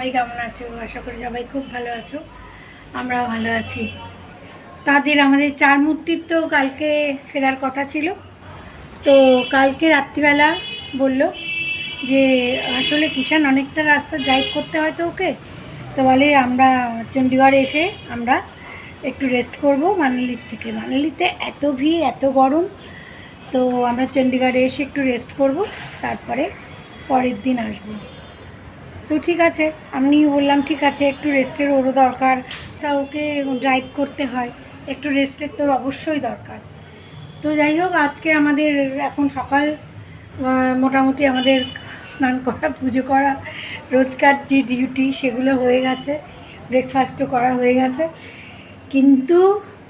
সবাই কেমন আছো? আশা করি সবাই খুব ভালো আছো, আমরাও ভালো আছি। তাদের আমাদের চার মূর্তির তো কালকে ফেরার কথা ছিল, তো কালকে রাত্রিবেলা বলল যে আসলে কিষান অনেকটা রাস্তা ড্রাইভ করতে হয় তো ওকে, তো বলে আমরা চণ্ডীগড় এসে আমরা একটু রেস্ট করব মানালির থেকে। মানালিতে এত ভিড়, এত গরম, তো আমরা চণ্ডীগড়ে এসে একটু রেস্ট করব, তারপরে পরের দিন আসবো। তো ঠিক আছে, আমি বললাম ঠিক আছে, একটু রেস্টের ওরও দরকার, তা ওকে ড্রাইভ করতে হয়, একটু রেস্টের তোর অবশ্যই দরকার। তো যাই হোক, আজকে আমাদের এখন সকাল মোটামুটি আমাদের স্নান করা, পুজো করা, রোজকার যে ডিউটি সেগুলো হয়ে গেছে, ব্রেকফাস্টও করা হয়ে গেছে, কিন্তু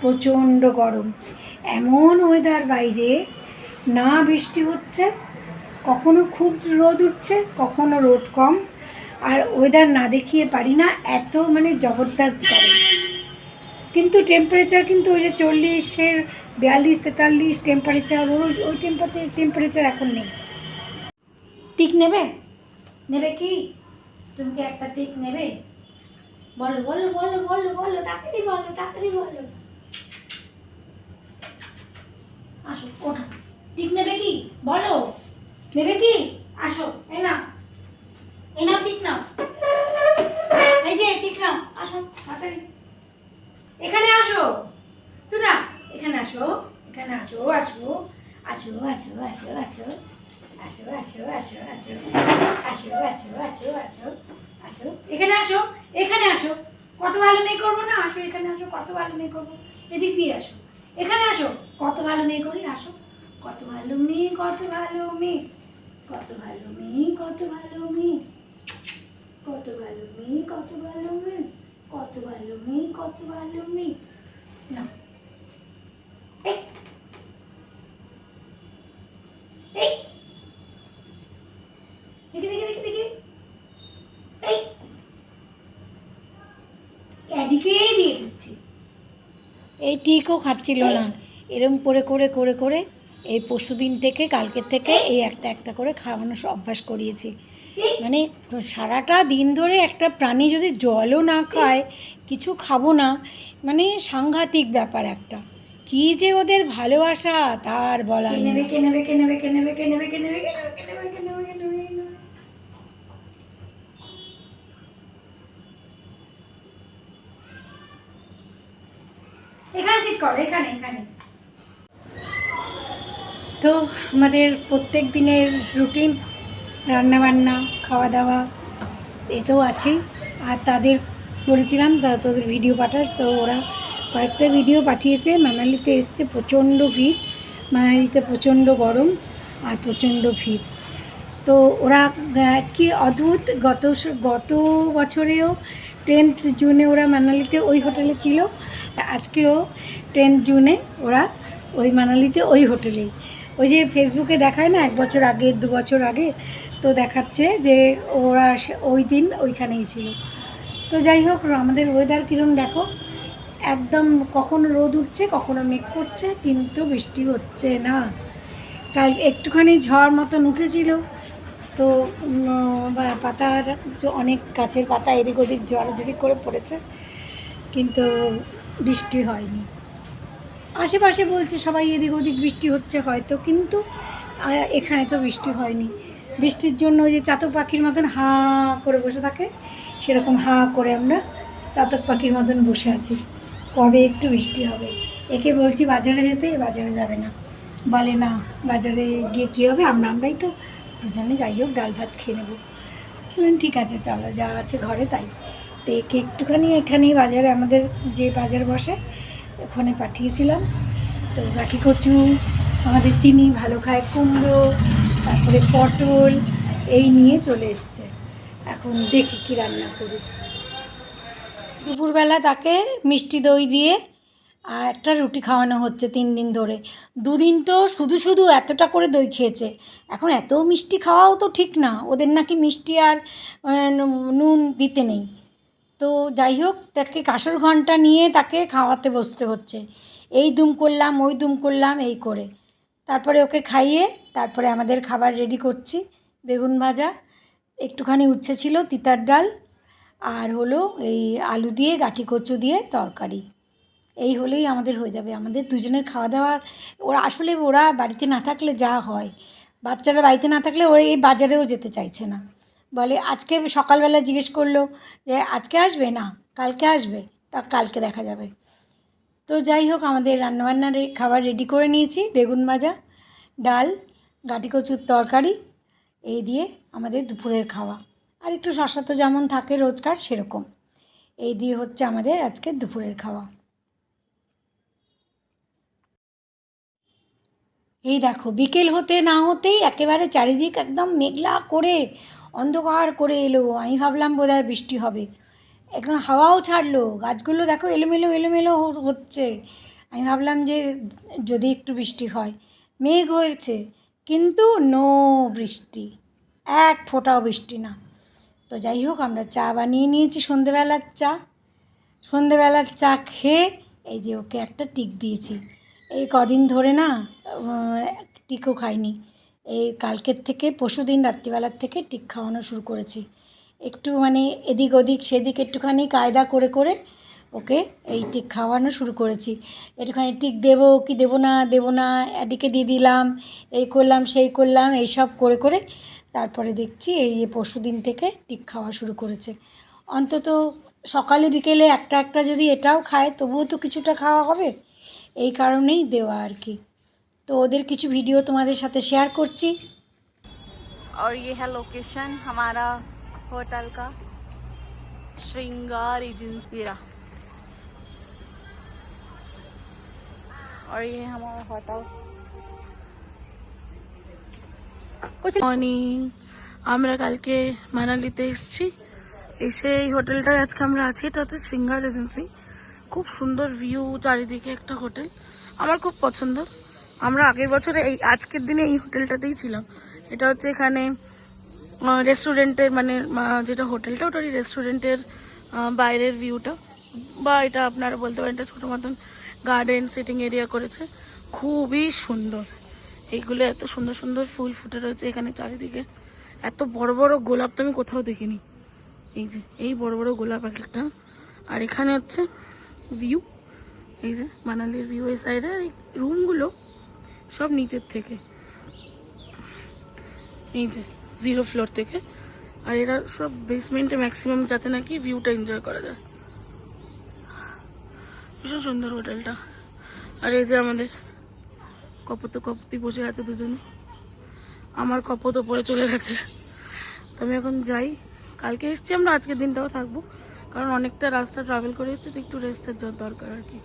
প্রচণ্ড গরম। এমন ওয়েদার বাইরে, না বৃষ্টি হচ্ছে, কখনো খুব রোদ উঠছে, কখনো রোদ কম, আর ওয়েদার না দেখিয়ে পারি না, এত মানে জবরদস্ত গরম। কিন্তু টেম্পারেচার কিন্তু ওই যে 40-এর 42-43 টেম্পারেচার, ওই টেম্পারেচার এখন নেই। টিক নেবে? নেবে কি? তুমি কি একটা টিক নেবে? বলো বলো বলো বলো বলো, তাড়াতাড়ি বলো, তাড়াতাড়ি বলো। আসো, ওঠো। টিক নেবে কি? বলো, নেবে কি? আসো, এই না, এই নাও টিক নাও, এই যে টিক নাও, আসো তাড়াতাড়ি, এখানে আসো, তুই না এখানে আসো, এখানে আসো, আসো আসো আসো আসো আসো আসো আসো আসো আসো আসো আসো আসো আসো আসো, এখানে আসো, এখানে আসো, কত ভালো মেয়ে করবো না? আসো এখানে আসো, কত ভালো মেয়ে করবো, এদিক দিয়ে আসো, এখানে আসো, কত ভালো মেয়ে করি, আসো, কত ভালো মেয়ে, কত ভালো মেয়ে, কত ভালো মেয়ে, কত ভালো মেয়ে, কত ভালো মেয়ে, কত ভালো মেয়ে, কত ভালো মেয়ে, কত ভালো মেয়ে। না, এই এই দেখি দেখি দেখি দেখি, এই এদিকেই দিয়ে দিচ্ছি। এই টিকও খাচ্ছিল না, এরম করে করে করে করে এই পরশুদিন থেকে, কালকের থেকে এই একটা একটা করে খাওয়ানো অভ্যাস করিয়েছি। মানে সারাটা দিন ধরে একটা প্রাণী যদি জলও না খায়, কিছু খাবো না, মানে সাংঘাতিক ব্যাপার একটা। কি যে ওদের ভালোবাসা তার বলা নেই। কে নেবে কে নেবে কে নেবে কে নেবে কে নেবে কে নেবে কে নেবে কে নেবে কে নেবে কে নেবে। এখানে সিট করো, এখানে এখানে। তো আমাদের প্রত্যেক দিনের রুটিন, রান্নাবান্না, খাওয়া দাওয়া, এ তো আছেই। আর তাদের বলেছিলাম তোদের ভিডিও পাঠাস, তো ওরা কয়েকটা ভিডিও পাঠিয়েছে। মানালিতে এসছে, প্রচণ্ড ভিড়, মানালিতে প্রচণ্ড গরম আর প্রচণ্ড ভিড়। তো ওরা কি অদ্ভুত, গত বছরেও 10th জুনে ওরা মানালিতে ওই হোটেলে ছিল, আজকেও 10th জুনে ওরা ওই মানালিতে ওই হোটেলেই। ওই যে ফেসবুকে দেখায় না 1 বছর আগে, 2 বছর আগে, তো দেখাচ্ছে যে ওরা ওই দিন ওইখানেই ছিল। তো যাই হোক, আমাদের ওয়েদার কীরকম দেখো, একদম কখনো রোদ উঠছে, কখনো মেঘ করছে, কিন্তু বৃষ্টি হচ্ছে না। কাল একটুখানি ঝড় মতন উঠেছিল, তো পাতার অনেক গাছের পাতা এদিক ওদিক ঝড়াঝড়ি করে পড়েছে, কিন্তু বৃষ্টি হয়নি। আশেপাশে বলছে সবাই এদিক ওদিক বৃষ্টি হচ্ছে হয়তো, কিন্তু এখানে তো বৃষ্টি হয়নি। বৃষ্টির জন্য ওই যে চাতক পাখির মতন হাঁ করে বসে থাকে, সেরকম হাঁ করে আমরা চাতক পাখির মতন বসে আছি, কবে একটু বৃষ্টি হবে। একে বলছি বাজারে যেতে, বাজারে যাবে না, বলে না বাজারে গিয়ে কী হবে, আমরাই তো দুজনে যাই হোক ডাল ভাত খেয়ে নেবো। ঠিক আছে চলো, যা আছে ঘরে তাই। তো একে একটুখানি এখানেই বাজারে, আমাদের যে বাজার বসে ওখানে পাঠিয়েছিলাম। তো গাঠি কচু, আমাদের চিনি ভালো খায়, কুমড়ো, তারপরে পটল, এই নিয়ে চলে এসছে। এখন দেখি কী রান্না করি। দুপুরবেলা তাকে মিষ্টি দই দিয়ে আর একটা রুটি খাওয়ানো হচ্ছে 3 দিন ধরে। 2 দিন তো শুধু শুধু এতটা করে দই খেয়েছে। এখন এত মিষ্টি খাওয়াও তো ঠিক না, ওদের নাকি মিষ্টি আর নুন দিতে নেই। তো যাই হোক, তাকে কাসর ঘণ্টা নিয়ে তাকে খাওয়াতে বসতে হচ্ছে, এই দুম করলাম ওই দুম করলাম এই করে। তারপরে ওকে খাইয়ে তারপরে আমাদের খাবার রেডি করছি। বেগুন ভাজা, একটুখানি উচ্ছে ছিল, তিতার ডাল, আর হলো এই আলু দিয়ে গাঁঠি কচু দিয়ে তরকারি। এই হলেই আমাদের হয়ে যাবে। আমাদের দুজনের খাওয়া দাওয়ার ওরা বাড়িতে না থাকলে যা হয়, বাচ্চারা বাড়িতে না থাকলে ওরা এই বাজারেও যেতে চাইছে না। বলে আজকে সকালবেলা জিজ্ঞেস করলো যে আজকে আসবে, না কালকে আসবে, তা কালকে দেখা যাবে। তো যাই হোক, আমাদের রান্নাবান্নার খাবার রেডি করে নিয়েছি। বেগুন ভাজা, ডাল, গাঁঠি কচুর তরকারি, এই দিয়ে আমাদের দুপুরের খাওয়া। আর একটু শসা তো যেমন থাকে রোজকার সেরকম। এই দিয়ে হচ্ছে আমাদের আজকে দুপুরের খাওয়া। এই দেখো, বিকেল হতে না হতেই একেবারে চারিদিক একদম মেঘলা করে অন্ধকার করে এলো। আমি ভাবলাম বোধহয় বৃষ্টি হবে। একদম হাওয়াও ছাড়লো, গাছগুলো দেখো এলোমেলো এলোমেলো হচ্ছে। আমি ভাবলাম যে যদি একটু বৃষ্টি হয়। মেঘ হয়েছে কিন্তু নো বৃষ্টি, এক ফোঁটাও বৃষ্টি না। তো যাই হোক, আমরা চা বানিয়ে নিয়েছি, সন্ধেবেলার চা খেয়ে এই যে ওকে একটা টিক দিয়েছি। এই কদিন ধরে না টিকও খাইনি। এই কালকের থেকে, পরশুদিন রাত্রিবেলার থেকে টিক খাওয়ানো শুরু করেছি। একটু মানে এদিক ওদিক সেদিক একটুখানি কায়দা করে করে ওকে এই টিক খাওয়ানো শুরু করেছি। একটুখানি টিক দেবো কি দেবো না, এদিকে দিয়ে দিলাম, এই করলাম সেই করলাম, এইসব করে করে তারপরে দেখছি এই পরশুদিন থেকে টিক খাওয়া শুরু করেছে। অন্তত সকালে বিকেলে একটা একটা যদি এটাও খায় তবুও তো কিছুটা খাওয়া হবে, এই কারণেই দেওয়া আর কি। তো ওদের কিছু ভিডিও তোমাদের সাথে শেয়ার করছি। और ये है लोकेशन हमारा होटल का, श्रृंगार एजेंसी। और ये हमारा होटल। कुछ मॉर्निंग, আমরা কালকে মানালিতে এসেছি। এসে এই হোটেলটায় আজকে আমরা আছি। এটা হচ্ছে শ্রৃঙ্গার এজেন্সি। খুব সুন্দর ভিউ, চারিদিকে একটা হোটেল, আমার খুব পছন্দ। আমরা আগের বছরে এই আজকের দিনে এই হোটেলটাতেই ছিলাম। এটা হচ্ছে এখানে রেস্টুরেন্টের মানে যেটা হোটেলটা ওটারই রেস্টুরেন্টের বাইরের ভিউটা, বা এটা আপনারা বলতে পারেন এটা ছোটো মতন গার্ডেন সিটিং এরিয়া করেছে, খুবই সুন্দর। এইগুলো এত সুন্দর সুন্দর ফুল ফুটে রয়েছে এখানে চারিদিকে। এত বড় বড় গোলাপ তো আমি কোথাও দেখিনি। এই যে এই বড় বড় গোলাপ একটা। আর এখানে হচ্ছে ভিউ, এই যে মানালির ভিউ এই সাইডে। এই রুমগুলো সব নিচের থেকে, এই যে 0 ফ্লোর থেকে। আর এরা সব বেসমেন্টে ম্যাক্সিমাম, যাতে নাকি ভিউটা এনজয় করা যায়। ভীষণ সুন্দর হোটেলটা। আর এই যে আমাদের কপতি বসে আছে দুজনে। আমার কপত ওপরে চলে গেছে। তো আমি এখন যাই। কালকে এসছি আমরা, আজকের দিনটাও থাকবো, কারণ অনেকটা রাস্তা ট্রাভেল করে এসছি, তো একটু রেস্টের দরকার আর কি।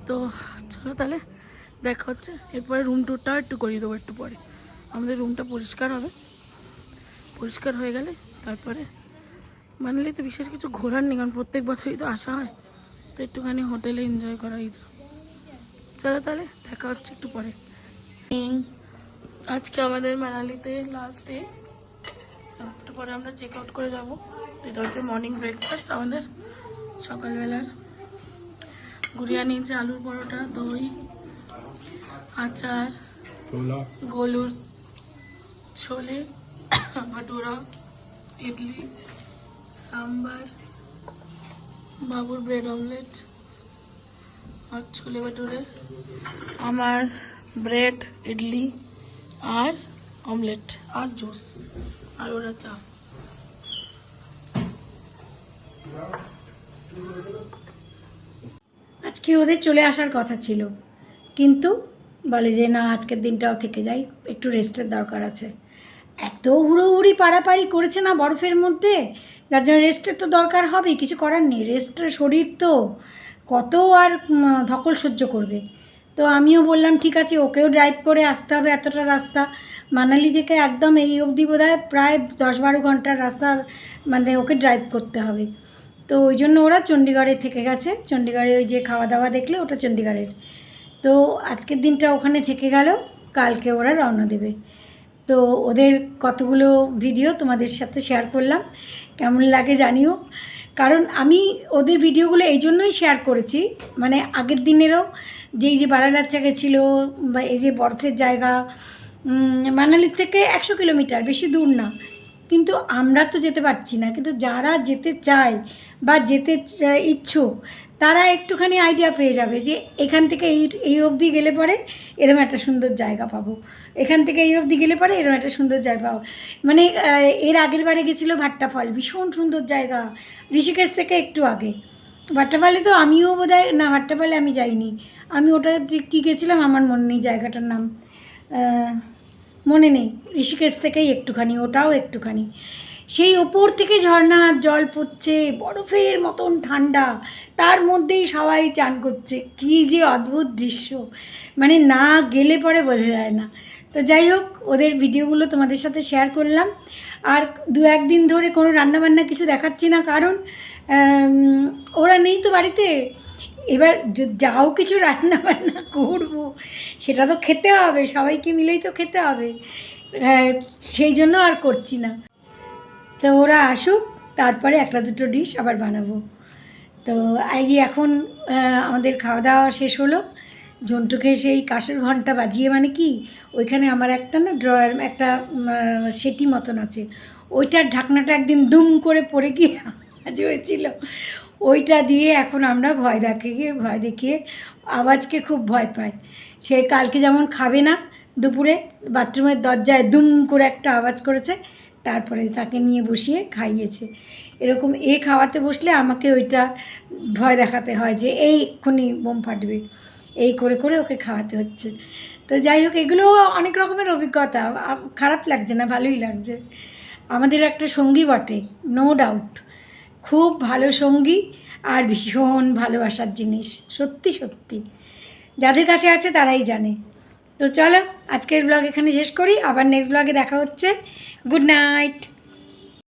তো চলো তাহলে দেখা হচ্ছে। এরপরে রুম টুরটাও একটু করিয়ে দেবো একটু পরে। আমাদের রুমটা পরিষ্কার হবে, পরিষ্কার হয়ে গেলে তারপরে মানালিতে বিশেষ কিছু ঘোরার নেই, কারণ প্রত্যেক বছরই তো আসা হয়। তো একটুখানি হোটেলে এনজয় করাই যায়। চলো তাহলে দেখা হচ্ছে একটু পরে। আজকে আমাদের মানালিতে লাস্ট ডে, একটু পরে আমরা চেক আউট করে যাবো। এটা হচ্ছে মর্নিং ব্রেকফাস্ট আমাদের সকালবেলার। গুড়িয়া নিয়েছে আলুর পরোটা, দই, আচার, গোলুর ছোলে ভাটুরা, ইডলি, সাম্বার, বাবুর ব্রেড অমলেট আর ছোলে ভাটুরে, আমার ব্রেড ইডলি আর অমলেট আর জুস, আর ওরা চা। আজকে ওদের চলে আসার কথা ছিল, কিন্তু বলে যে না আজকের দিনটাও থেকে যাই, একটু রেস্টের দরকার আছে। এত হুড়োহুড়ি পাড়াপাড়ি করেছে না বরফের মধ্যে, যার জন্য রেস্টের তো দরকার হবেই, কিছু করার নেই। রেস্টের শরীর তো কত আর ধকল সহ্য করবে। তো আমিও বললাম ঠিক আছে, ওকেও ড্রাইভ করে আসতে হবে এতটা রাস্তা। মানালি থেকে একদম এই অবধি বোধহয় প্রায় 10-12 ঘন্টার রাস্তার, মানে ওকে ড্রাইভ করতে হবে। তো ওই জন্য ওরা চণ্ডীগড়ে থেকে গেছে। চণ্ডীগড়ে ওই যে খাওয়া দাওয়া দেখলে ওটা চণ্ডীগড়ের। তো আজকের দিনটা ওখানে থেকে গেল, কালকে ওরা রওনা দেবে। তো ওদের কতগুলো ভিডিও তোমাদের সাথে শেয়ার করলাম, কেমন লাগে জানিও। কারণ আমি ওদের ভিডিওগুলো এই জন্যই শেয়ার করেছি, মানে আগের দিনেরও যে বারালাচ্চা গেছিলো, বা এই যে বরফের জায়গা, মানালির থেকে 100 কিলোমিটার, বেশি দূর না। কিন্তু আমরা তো যেতে পারছি না, কিন্তু যারা যেতে চায় বা যেতে ইচ্ছুক তারা একটুখানি আইডিয়া পেয়ে যাবে যে এখান থেকে এই অবধি গেলে পরে এরকম একটা সুন্দর জায়গা পাবো, এখান থেকে এই অবধি গেলে পরে এরকম একটা সুন্দর জায়গা পাবো। মানে এর আগের বারে গেছিলো ভাট্টা ফল, ভীষণ সুন্দর জায়গা, ঋষিকেশ থেকে একটু আগে। ভাট্টা ফলে তো আমিও বোধহয় না, ভাট্টা ফলে আমি যাইনি, আমি ওটা কী গেছিলাম আমার মনে নেই জায়গাটার নাম, মনে নেই। ঋষিকেশ থেকেই একটুখানি, ওটাও একটুখানি, সেই ওপর থেকে ঝর্ণার জল পড়ছে, বরফের মতন ঠান্ডা, তার মধ্যেই সবাই চান করছে, কী যে অদ্ভুত দৃশ্য, মানে না গেলে পরে বোঝা যায় না। তো যাই হোক, ওদের ভিডিওগুলো তোমাদের সাথে শেয়ার করলাম। আর 2-1 দিন ধরে কোনো রান্নাবান্না কিছু দেখাচ্ছি না, কারণ ওরা নেই তো বাড়িতে। এবার যাও কিছু রান্না বান্না করবো, সেটা তো খেতে হবে, সবাইকে মিলেই তো খেতে হবে, সেই জন্য আর করছি না। তো ওরা আসুক, তারপরে 1-2 ডিশ আবার বানাবো। তো এখন আমাদের খাওয়া দাওয়া শেষ হলো। ঝন্টুকে সেই কাঁসের ঘন্টা বাজিয়ে, মানে কি, ওইখানে আমার একটা না ড্রয়ার, একটা সেটি মতন আছে, ওইটার ঢাকনাটা একদিন দুম করে পড়ে গিয়ে আওয়াজ হয়েছিল, ওইটা দিয়ে এখন আমরা ভয় দেখিয়ে আওয়াজকে খুব ভয় পাই। সে কালকে যেমন খাবে না, দুপুরে বাথরুমের দরজায় দুম করে একটা আওয়াজ করেছে, তারপরে তাকে নিয়ে বসিয়ে খাইয়েছে। এরকম খাওয়াতে বসলে আমাকে ওইটা ভয় দেখাতে হয় যে এক্ষুনি বোম ফাটবে, এই করে করে ওকে খাওয়াতে হচ্ছে। তো যাই হোক, এগুলো অনেক রকমের অভিজ্ঞতা, খারাপ লাগছে না, ভালোই লাগছে। আমাদের একটা সঙ্গী বটে, নো ডাউট, খুব ভালো সঙ্গী আর ভীষণ ভালোবাসার জিনিস, সত্যি সত্যি, যাদের কাছে আছে তারাই জানে। তো চলো, আজকের ব্লগ এখানে শেষ করি, আবার নেক্সট ব্লগে দেখা হচ্ছে। Good night.